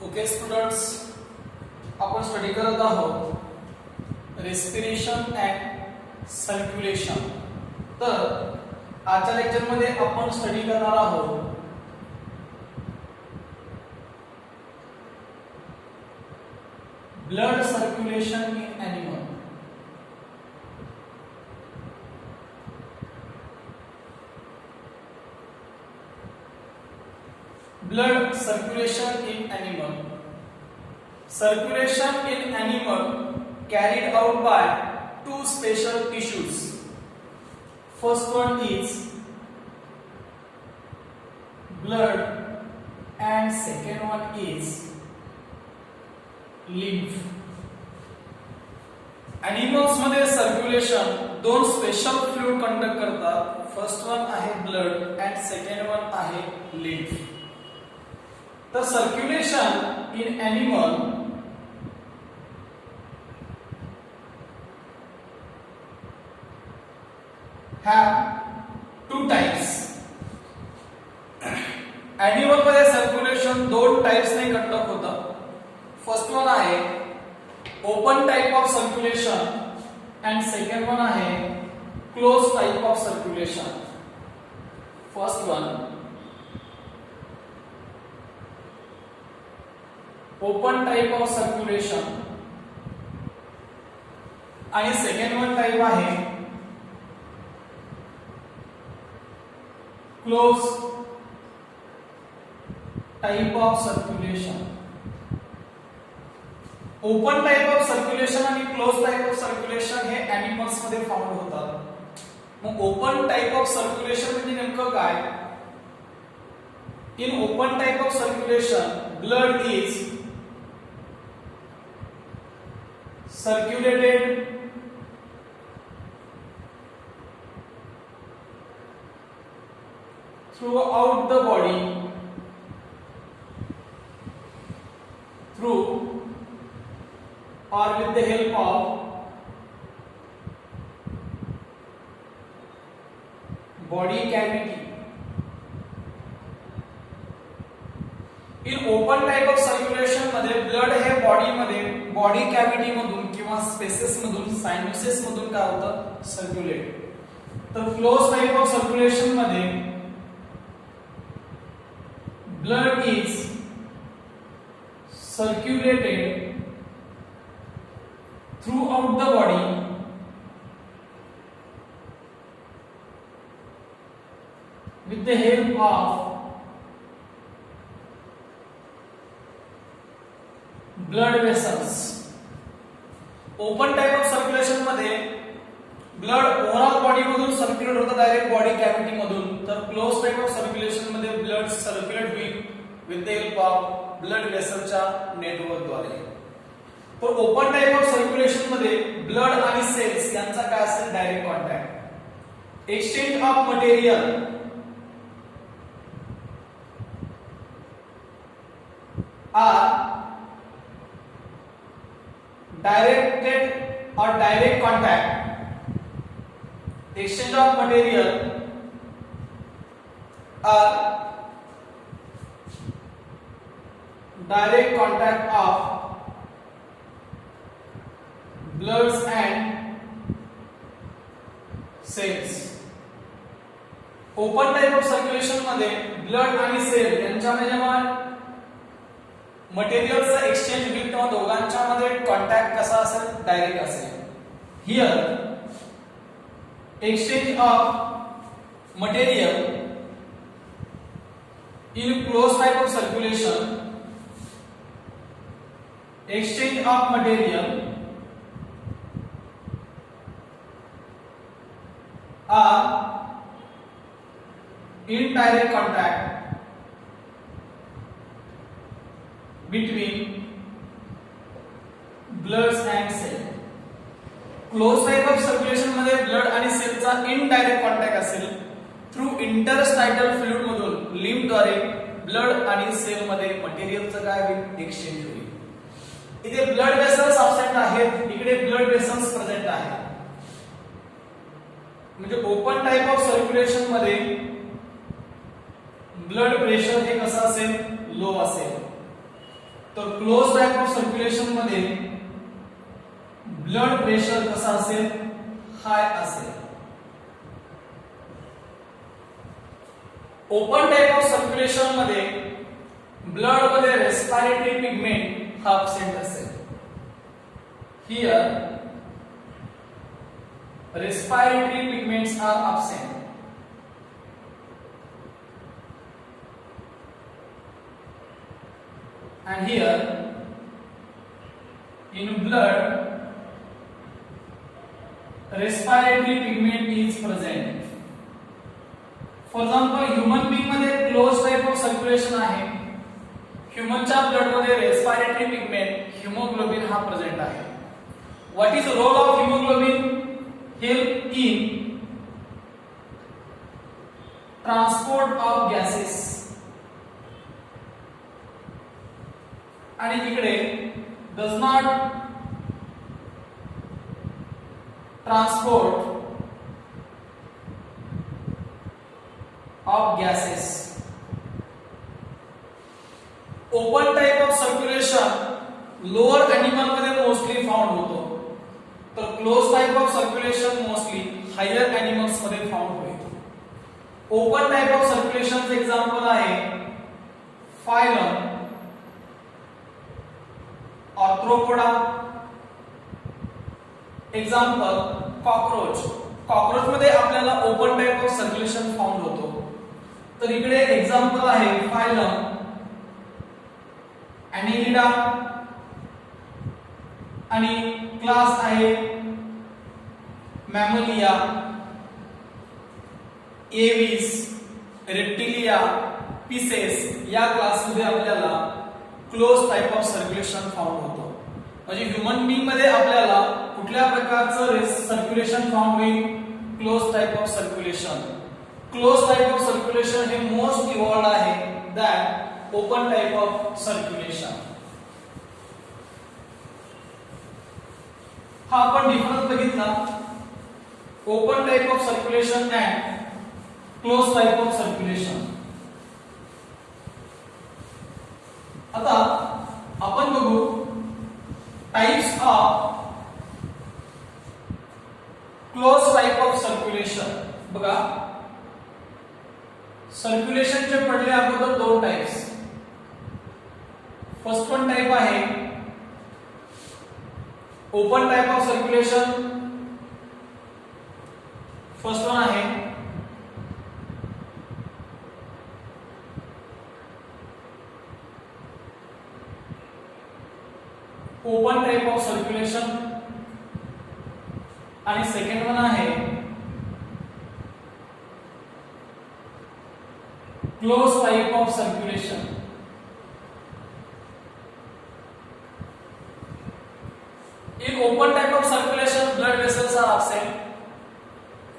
Okay students, आपण study करत आहोत रेस्पिरेशन अँड सर्क्युलेशन. तर आजच्या लेक्चर मध्ये आपण स्टडी करणार आहोत blood circulation in animal. Blood circulation in animal. Circulation in animal carried out by two special tissues. First one is blood and second one is lymph. Animals मध्ये circulation दोन special fluid conduct करतात. First one आहे blood and second one आहे lymph. The circulation in animal have two types. Animal मध्ये circulation दोन types ने conduct होतं. First one आहे open type of circulation and second one आहे close type of circulation. First one open type of circulation आणि second one type आहे close type of circulation. Open type of circulation आणि close type of circulation हे animals मध्ये found होतात. मग open type of circulation म्हणजे नेमकं काय? In open type of circulation blood is circulated throughout the body through or with the help of body cavity. In open type of circulation मध्ये blood हे body मध्ये body cavity मधून किंवा spaces मधून सायनुसेस मधून काय होतं सर्क्युलेट. तर क्लोज टाइप ऑफ सर्क्युलेशन मध्ये blood is circulated throughout the body with the help of blood vessels. Open type of circulation मध्ये ब्लड ओव्हरऑल बॉडी मधून सर्क्युलेट होतं डायरेक्ट बॉडी कॅव्हिटी मधून. तर क्लोज टाइप ऑफ सर्क्युलेशन मध्ये blood circulate होईल with the help of blood वेसलच्या network द्वारे. तर ओपन टाइप ऑफ सर्क्युलेशन मध्ये ब्लड आणि सेल्स यांचा काय असेल direct contact. Exchange of material are directed or direct contact. Exchange of material or direct contact of bloods and cells. Open type of circulation मध्ये blood आणि cell यांच्यामध्ये मटेरियलचा exchange होईल किंवा दोघांच्या मध्ये कॉन्टॅक्ट कसा असेल डायरेक्ट असेल. Here exchange of material in close type of circulation. Exchange of material are in direct contact between bloods and cell. Close type of circulation मध्ये ब्लड आणि सेलचा इनडायरेक्ट कॉन्टॅक्ट असेल थ्रू इंटरस्टायटल फ्लुइड मधून lymph द्वारे blood आणि cell मध्ये मटेरियलचं काय होईल एक्सचेंज होईल. इथे ब्लड वेसल्स अब्सेंट आहेत, इकडे ब्लड वेसल्स प्रेझेंट आहेत. म्हणजे ओपन टाइप ऑफ सर्क्युलेशन मध्ये ब्लड प्रेशर हे कसं असेल लो असेल तर क्लोज टाइप ऑफ सर्क्युलेशन मध्ये ब्लड प्रेशर कसा असेल, हाय असेल. ओपन टाइप ऑफ सर्क्युलेशन मध्ये ब्लड मध्ये रेस्पिरेटरी पिगमेंट हा अब्सेंट असेल. Here respiratory pigments are absent. And here in blood respiratory pigment is present. For example, human being मध्ये closed type of circulation आहे. ह्युमनच्या ब्लड मध्ये रेस्पिरेटरी पिगमेंट हिमोग्लोबिन हा present आहे. What is role of haemoglobin? Help in transport of gases. आणि इकडे does not transport of gases. Open type of circulation lower animal मध्ये mostly found होतो, तर close type of circulation mostly higher animals मध्ये found होईल. Open type of सर्क्युलेशनचे example आहे phylum, arthropoda. Example cockroach. Cockroach मध्ये आपल्याला open type of circulation found होतो, तर इकडे एक्झाम्पल आहे फायलम, एनिलिडा आणि क्लास आहे मॅमलिया, एव्हिस, रेप्टिलिया, पिसेस. या क्लासमध्ये आपल्याला close type of circulation found होतो. म्हणजे ह्युमन बीइंग मध्ये आपल्याला कुठल्या प्रकारचं सर्क्युलेशन फाउंड होईल? Close type of circulation. Close type of circulation हे मोस्ट इव्हॉल्व्ड आहे that open type of circulation. हा आपण डिफरन्स बघितला open type of circulation and close type of circulation. आता आपण बघू types of close type of circulation. बघा सर्क्युलेशनचे पडले अगोदर दोन टाइप्स. फर्स्ट वन टाइप आहे open type of circulation. First one आहे ओपन टाइप ऑफ सर्क्युलेशन आणि सेकंड वन आहे close type of circulation. In open type of circulation, blood vessels are absent,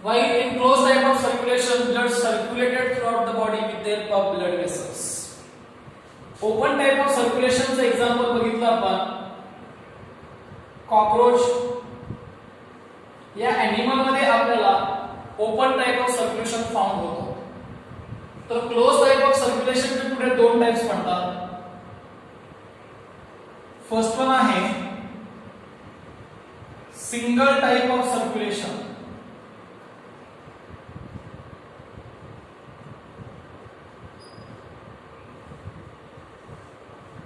while in closed type of circulation, blood circulated throughout the body with the help of blood vessels. Open type of circulation चे example बघितलं आपण cockroach. या animal मध्ये आपल्याला open type of circulation found होतो, तर close type of circulation चे पुढे दोन टाइप्स पडतात. फर्स्ट वन आहे सिंगल टाइप ऑफ सर्क्युलेशन.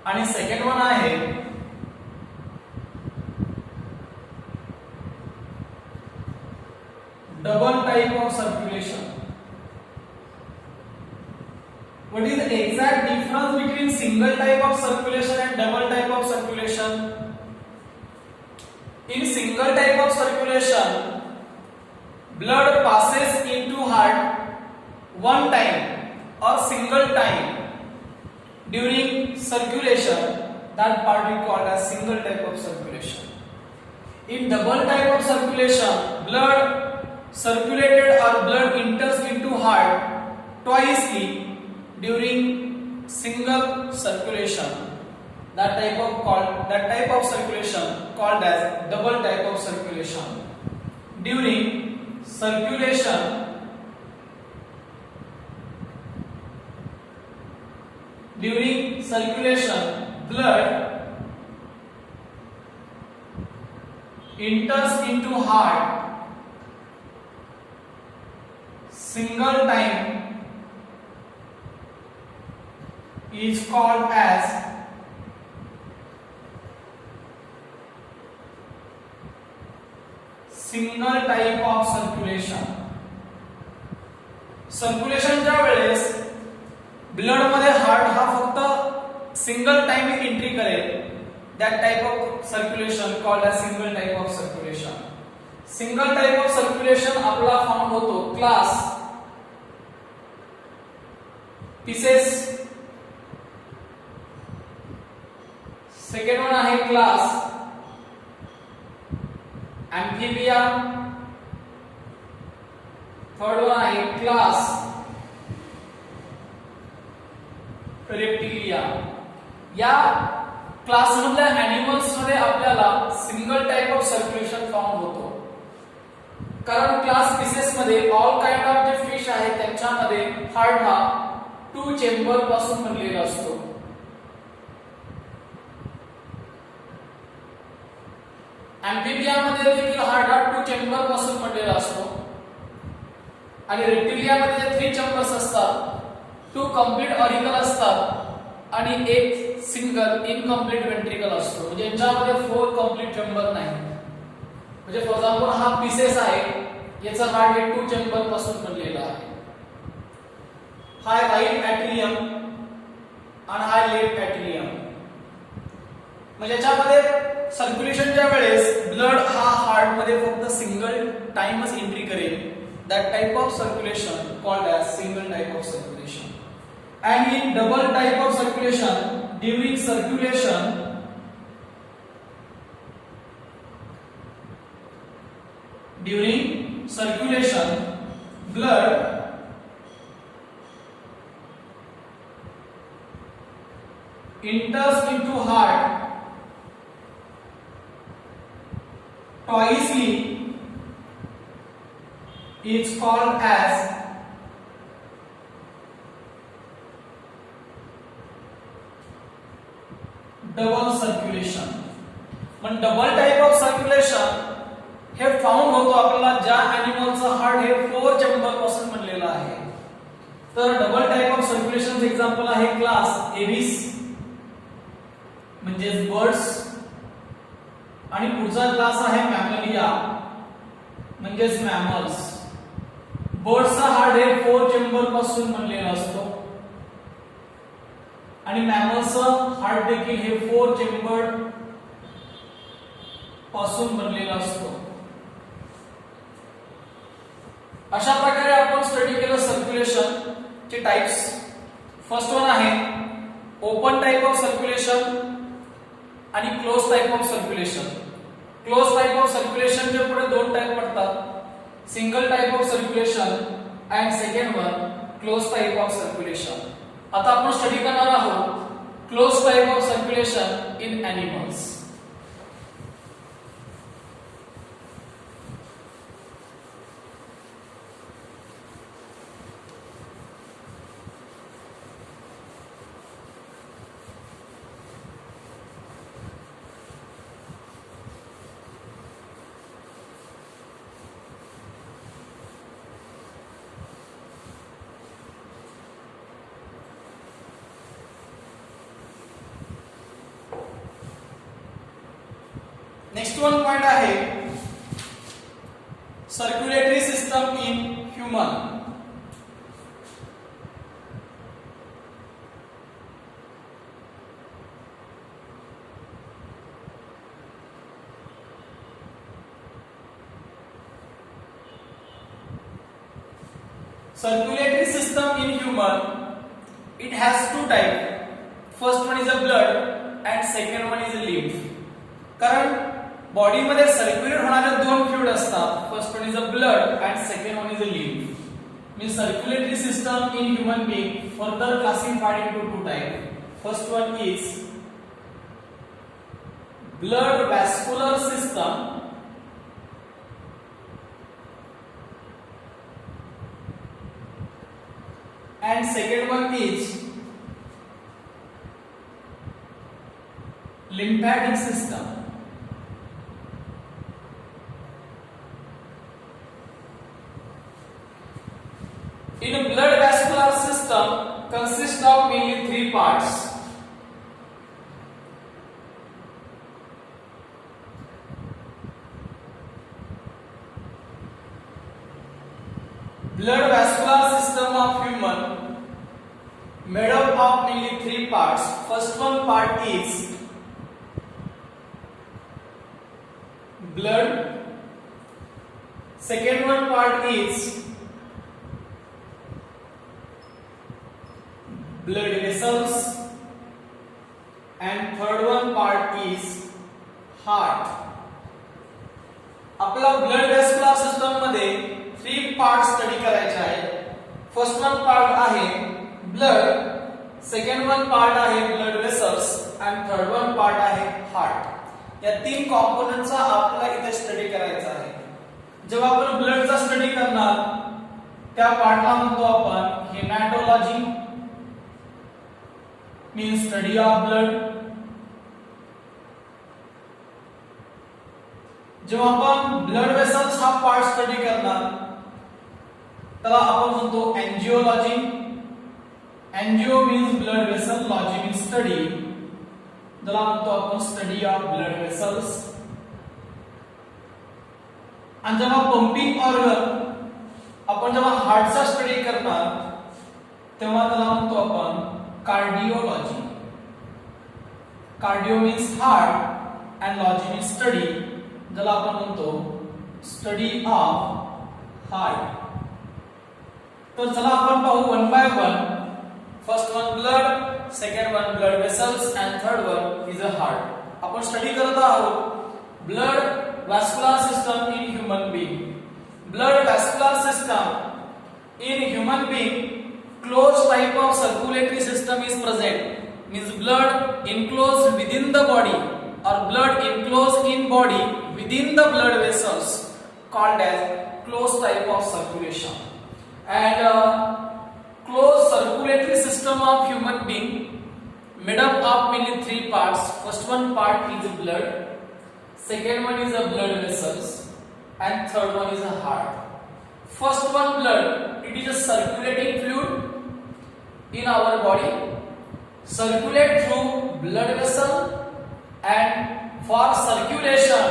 आणि सेकंड वन आहे double type of circulation. What is the exact difference between single type of circulation and double type of circulation? In single type of circulation, blood passes into heart one time or single time during circulation. That part we call as single type of circulation. In double type of circulation, blood circulated or blood enters into heart twice during single circulation. That type of circulation called as double type of circulation. During circulation, blood enters into heart single time is called as single type of circulation. सर्क्युलेशनच्या वेळेस blood मध्ये heart हा फक्त single time entry करेल, that type of circulation called as single type of circulation. Single type of circulation आपला found होतो class Pisces, second one आहे class Amphibia, third one आहे क्लास रेप्टिलिया. या क्लास मधल्या एनिमल्स मध्ये आपल्याला single type of circulation found होतो, कारण क्लास फिशेस मध्ये ऑल काइंड ऑफ जे फिश आहेत त्यांच्यामध्ये हार्ट हा 2 चेंबर पासून बनलेला असतो. एम्फिबिया मध्ये देखील हार्ट हा 2 चेंबर पासून बनलेला असतो आणि रेप्टिलिया मध्ये जे 3 चेंबर्स असतात, 2 कंप्लीट ऑरिकल असतात आणि एक सिंगल इनकम्प्लीट वेंट्रिकल असतो. म्हणजे यांच्यामध्ये 4 कंप्लीट चेंबर नाही. म्हणजे फॉर एक्झाम्पल हा पीसेस आहे, याचा हार्ट हे 2 चेंबर पासून बनलेला आहे. हा राईट एट्रियम आणि हा लेफ्ट एट्रियम. म्हणजे याच्यामध्ये सर्क्युलेशनच्या वेळेस ब्लड हा हार्ट मध्ये फक्त सिंगल टाइमच एंट्री करेल, that type of circulation called as single type of circulation. And in double type of circulation, during circulation blood enters into heart twicely is called as double circulation. पण double type of circulation हे found होतो आपल्याला ज्या एनिमलचा heart हे 4 chamber पासून बनलेला आहे. तर double type of circulation example आहे क्लास एव्हिस म्हणजे बर्ड्स, आणि पुढचा क्लास आहे मॅमलिया म्हणजेच मॅमल्स. बर्ड्सचा हार्ट हे 4 चेंबर पासून बनलेला असतो आणि मॅमल्सचं हार्ट देखील हे 4 चेंबर पासून बनलेला असतो. अशा प्रकारे आपण स्टडी केलं सर्क्युलेशन चे टाइप्स. फर्स्ट वन आहे ओपन टाइप ऑफ सर्क्युलेशन आणि close type of circulation. Close type of circulation चे पुढे 2 टाइप पडतात, single type of circulation and second one close type of circulation. आता आपण स्टडी करणार आहोत close type of circulation in animals. Next one point आहे circulatory system in human. Circulatory system in human, it has 2 types. First one is a blood and second one is a lymph. कारण body मध्ये circulate होणारे 2 fluid असतात. First one is a blood and second one is a lymph. Means circulatory system in human being further classified into 2 type. First one is blood vascular system and second one is lymphatic system. In a blood vascular system consists of mainly three parts. Blood vascular system of human made up of mainly three parts. First one part is blood. Second one part is blood vessels, and third one part is heart. आपला blood vascular system मध्ये three part study करायचे आहे. First one part आहे blood, second one part आहे blood vessels, आणि third one part आहे heart. या तीन कॉम्पोनंटचा आपल्याला इथे स्टडी करायचा आहे. जेव्हा आपण ब्लडचा स्टडी करणार त्या पार्टला म्हणतो आपण haematology, means study of blood. जेव्हा आपण ब्लड वेसल्स हा पार्ट स्टडी करणार त्याला आपण म्हणतो angiology. Angio means blood vessel, logy means study. त्याला म्हणतो आपण स्टडी ऑफ ब्लड वेसल्स. आणि जेव्हा पंपिंग ऑर्गन आपण जेव्हा हार्टचा स्टडी करणार तेव्हा त्याला म्हणतो आपण cardiology. Cardio means heart and logy means study. ज्याला आपण म्हणतो स्टडी ऑफ हार्ट. तर चला आपण पाहू one by one. First one blood, second one blood vessels, and third one is a heart. आपण स्टडी करत आहोत blood vascular system in human being. Blood vascular system in human being, closed type of circulatory system is present, means blood enclosed within the body or blood enclosed in body within the blood vessels, called as closed type of circulation. And closed circulatory system of human being made up of mainly three parts. First one part is blood, second one is a blood vessels, and third one is a heart. First one blood, it is a circulating fluid in our body, circulate through blood vessel, and for circulation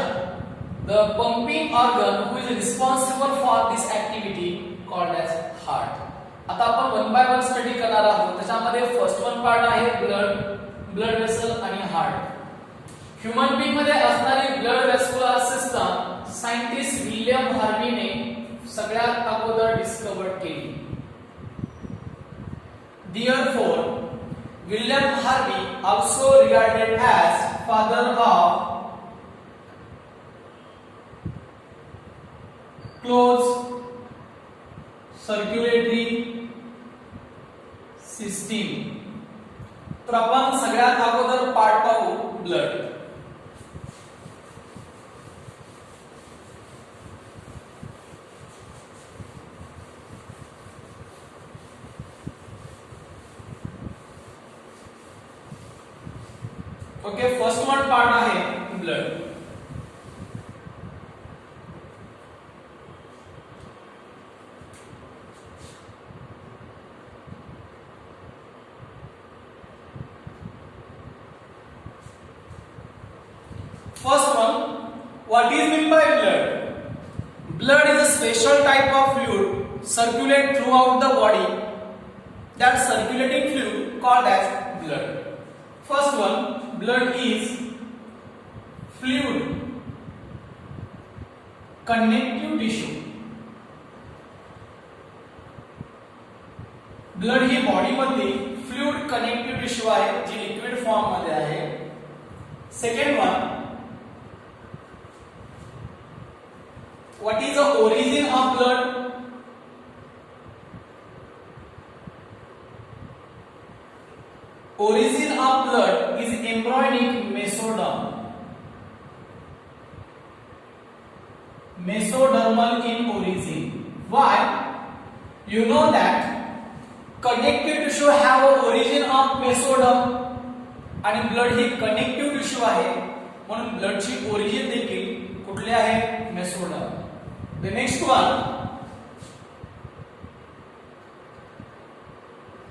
the pumping organ who is responsible for this activity called as heart. आता आपण one by one study करणार आहोत. त्याच्यामध्ये first one part आहे blood vessel आणि heart. Human being मध्ये असणारी blood vascular system scientist William हार्वीने सगळ्यात अगोदर डिस्कवर केली. Therefore, William Harvey, also regarded as father of closed circulatory system. तर आपण सगळ्यात अगोदर पार्ट पाहू blood. Okay, first one part आहे blood. First one, what is meant by blood? Blood is a special type of fluid circulate throughout the body. That circulating fluid called as blood. First one, blood is fluid connective tissue. Blood he body मध्ये fluid connective tissue आहे जी liquid form मध्ये आहे. Second one, what is the origin of blood? Origin of blood is embryonic mesoderm. Mesodermal in origin. Why? You know that connective tissue have an origin of mesoderm. आणि blood ही connective tissue आहे, म्हणून ब्लडची origin देखील कुठले आहे? Mesoderm. The next one,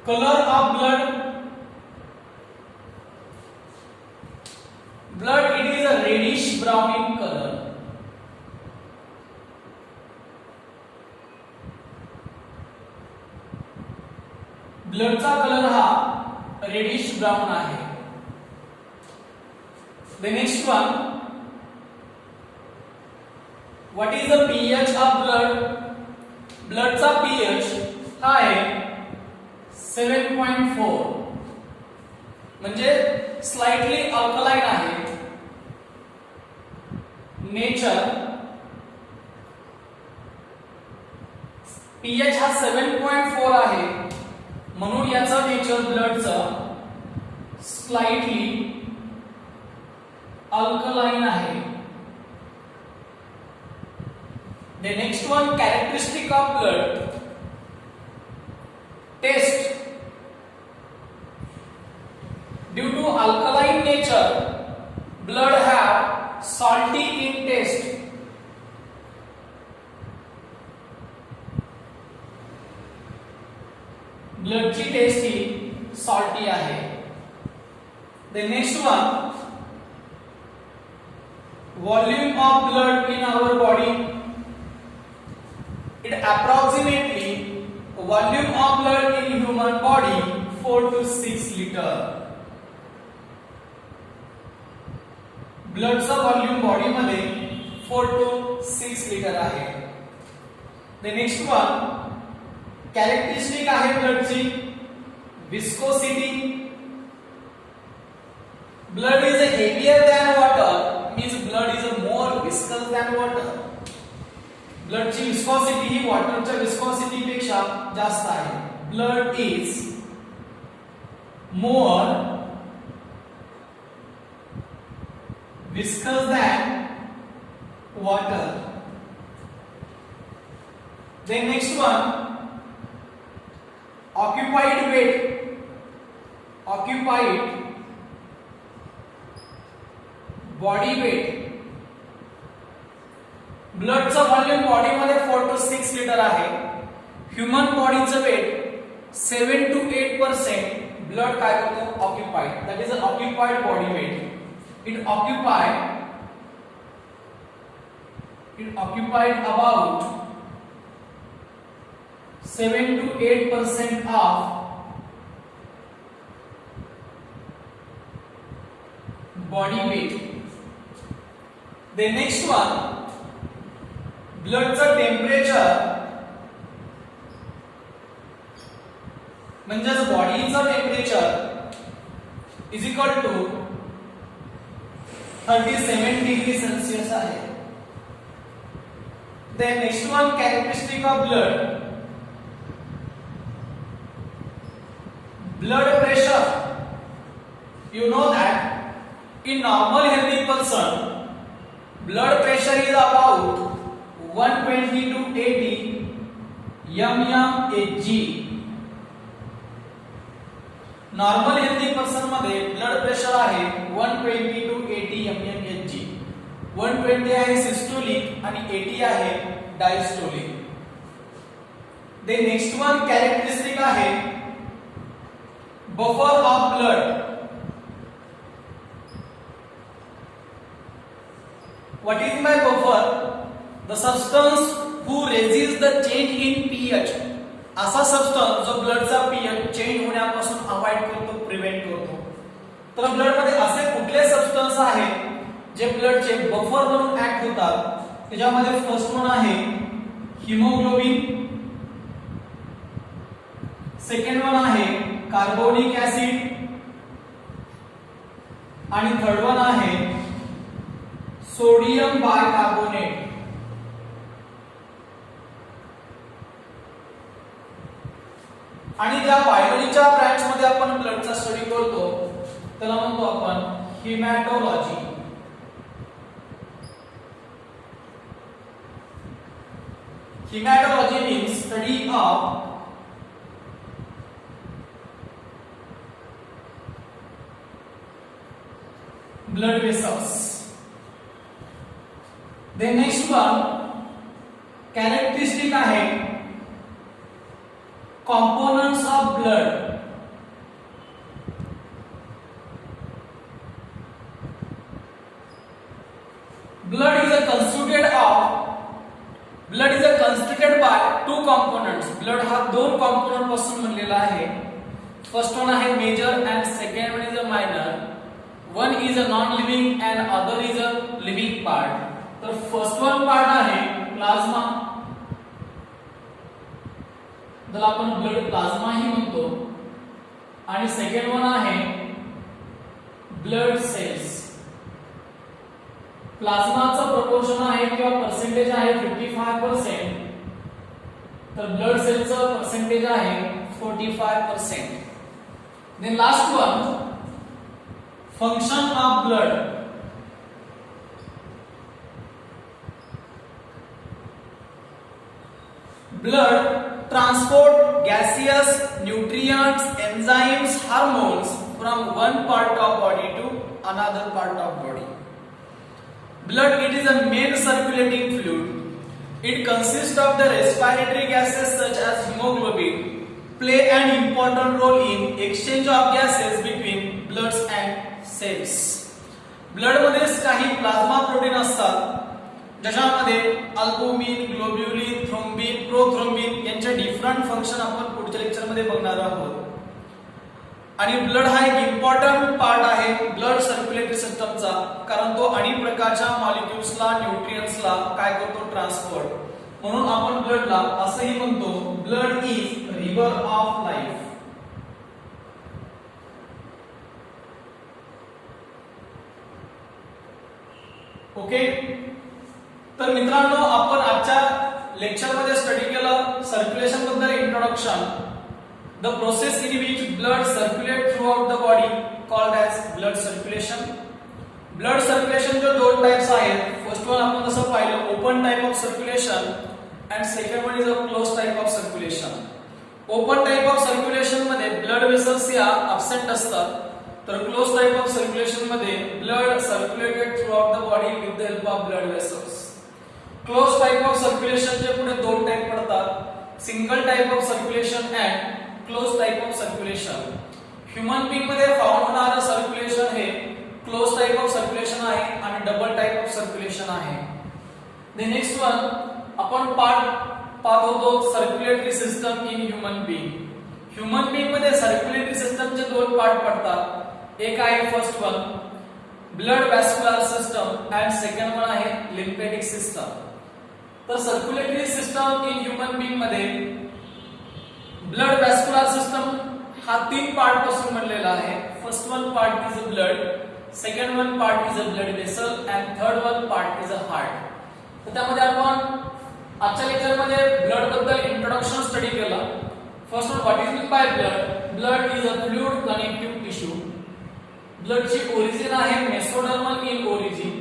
colour of blood. Blood, it is a reddish brown in color. Blood चा colour हा reddish brown आहे. The next one, what is the pH of blood. Blood चा pH हा आहे 7.4, म्हणजे स्लाइटली अल्कलाइन आहे. Nature pH हा 7.4 आहे, म्हणून याचं नेचर ब्लडचं स्लाइटली अल्कलाइन आहे. The next one, characteristic of blood. Test. Due to alkaline nature, blood have salty in taste. Blood ची टेस्ट ही salty आहे. The next one, volume of blood in our body. It approximately volume of blood in human body 4 to 6 liter. ब्लडचा volume body मध्ये 4 to 6 litre आहे. The next one, characteristic आहे ब्लडची viscosity. Blood is heavier than water, means blood is more viscous than water. ब्लडची viscosity ही वॉटरच्या viscosity पेक्षा जास्त आहे. Blood is more viscous than water. Then next one, occupied weight. Occupied body weight. ब्लडचा volume body मध्ये 4 to 6 litre आहे. Human बॉडीचं वेट 7 to 8% ब्लड काय करतो? Occupied. That is a occupied body weight. It occupied about 7 to 8% of body weight. The next one, ब्लडचं temperature म्हणजेच बॉडीचं temperature is equal to 37 degree Celsius आहे. Then next one, characteristic of blood. Blood pressure. You know that in normal healthy person, blood pressure is about 120 to 80 mmHg. Normal healthy person मध्ये blood pressure आहे 120 to 80 mmHg. 120 आहे systolic आणि 80 आहे diastolic. The next one, characteristic आहे buffer of blood. What is my buffer? The substance who resist the change in pH. असा substance जो ब्लडचा pH change होण्यापासून अवॉइड करतो, प्रिव्हेंट करतो. तर ब्लड मध्ये असे कुठले सबस्टन्स आहेत जे ब्लडचे बफर म्हणून ऍक्ट होतात? त्याच्यामध्ये फर्स्ट वन आहे हिमोग्लोबिन. सेकंड वन आहे कार्बोनिक ऍसिड आणि थर्ड वन आहे सोडियम बायकार्बोनेट. आणि ज्या बायोलॉजीच्या ब्रांच मध्ये आपण ब्लडचा स्टडी करतो त्याला म्हणतो आपण haematology. Hematology means study of blood vessels. Then next one characteristic आहे components of blood. Blood is constituted by two components. Blood हा दोन component पासून बनलेला आहे. First one आहे major and second one is a minor. One is a non-living and other is a living part. तर first one part आहे plasma, त्याला आपण ब्लड प्लाझ्मा ही म्हणतो, आणि सेकंड वन आहे ब्लड सेल्स. प्लाझ्माचं प्रोपोर्शन आहे किंवा पर्सेंटेज आहे 55%, तर ब्लड सेलचं पर्सेंटेज आहे 45%. Then last one function of blood. Blood transport gaseous nutrients, enzymes, hormones from one part of body to another part of body. Blood, it is a main circulating fluid. It consists of the respiratory gases such as hemoglobin, play an important role in exchange of gases between bloods and cells. Blood मध्ये काही plasma protein असतात ज्याच्यामध्ये albumin, globulin, thrombin, prothrombin यांचे different function आपण पुढच्या lecture मध्ये बघणार आहोत. आणि ब्लड हा एक इम्पॉर्टंट पार्ट आहे ब्लड सर्क्युलेटरी सिस्टमचा, कारण तो अनेक प्रकारच्या मॉलिक्युल्सला, न्यूट्रिएंट्सला काय करतो, ट्रान्सपोर्ट. म्हणून आपण ब्लडला असंही म्हणतो blood is river of life. Okay, तर मित्रांनो आपण आजच्या लेक्चर मध्ये स्टडी केलं सर्क्युलेशन बद्दल introduction. The process in which blood circulate throughout the body called as blood circulation. Blood circulation जो दोन टाइप्स आहेत. फर्स्ट वन आपण जसं पाहिलं open type of circulation and second one is a close type of circulation. Open type of circulation मध्ये blood vessels या absent असतात, तर क्लोज टाइप ऑफ सर्क्युलेशन मध्ये blood circulated throughout the body with the help of blood vessels. Close type of circulation चे पुढे दोन type पडतात, single type of circulation and close type of circulation. Human being मध्ये found होणारं circulation हे close type of circulation आहे आणि double type of circulation आहे. द नेक्स्ट वन आपण पाहत होतो circulatory system in human being. Human being मध्ये सर्क्युलेटरी सिस्टमचे दोन पार्ट पडतात. एक आहे first one blood vascular system and second one आहे लिम्फेटिक सिस्टम. तर circulatory system in human being मध्ये ब्लड वॅस्क्युलर सिस्टम हा तीन पार्ट पासून बनलेला आहे. First one part is a blood, second one part is a blood vessel and third one part is a heart. तर त्यामध्ये आपण आजच्या लेक्चर मध्ये ब्लड बद्दल इंट्रोडक्शन स्टडी केलं. First one what is mean by blood. Blood is a fluid connective tissue. ब्लडची origin आहे mesodermal in origin.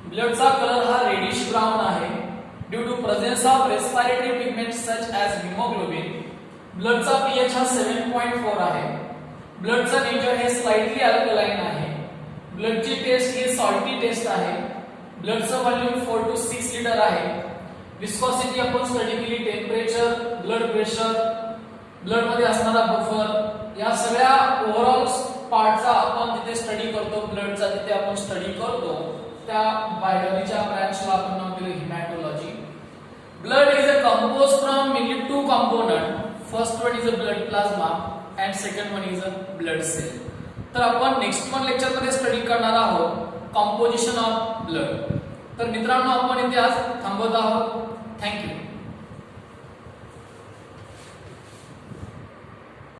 ब्लडचा कलर हा रेडिश ब्राउन आहे due to presence of respiratory pigments such as haemoglobin. ब्लडचा pH हा 7.4 आहे. ब्लडचा नेचर हे स्लाइटली अल्कलाइन आहे. ब्लडची टेस्ट ही सॉल्टी टेस्ट आहे. ब्लडचा व्हॉल्यूम 4 to 6 लिटर आहे. विस्कोसिटी आपण स्टडी केली, टेम्परेचर, ब्लड प्रेशर, ब्लड मध्ये असणारा बफर, या सगळ्या ओव्हरऑल पार्टचा आपण तिथे स्टडी करतो. ब्लडचा तिथे आपण स्टडी करतो. त्या बायोलॉजीच्या ब्रांचला आपण नाव दिलं haematology. Blood is a compose from mainly two component. First one is a blood plasma and second one is a blood cell. तर आपण नेक्स्ट वन लेक्चर मध्ये स्टडी करणार आहोत कंपोजिशन ऑफ ब्लड. तर मित्रांनो आपण इथे आज थांबवत आहोत. थँक्यू.